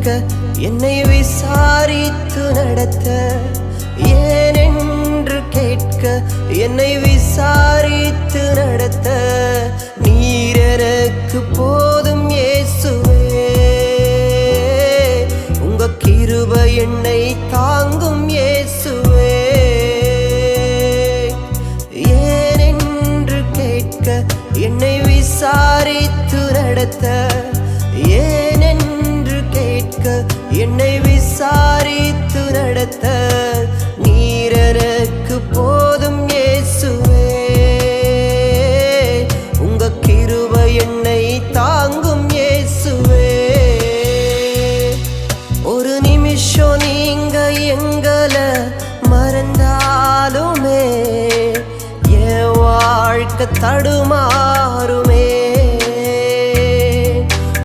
கேட்க என்னை விசாரித்து நடத்த, ஏனென்று கேட்க என்னை விசாரித்து நடத்த, நீர் எனக்கு போதும் இயேசுவே. உங்க கிருபை என்னை தாங்கும் இயேசுவே. ஏனென்று கேட்க என்னை விசாரித்து நடத்த, ஏனென்று கேட்க என்னை விசாரித்து நடத்த, நீர் எனக்கு போதும் இயேசுவே. உங்க கிருபை என்னை தாங்கும் இயேசுவே. ஒரு நிமிஷம் நீங்க எங்களை மறந்தாலுமே என் வாழ்க்கை தடுமா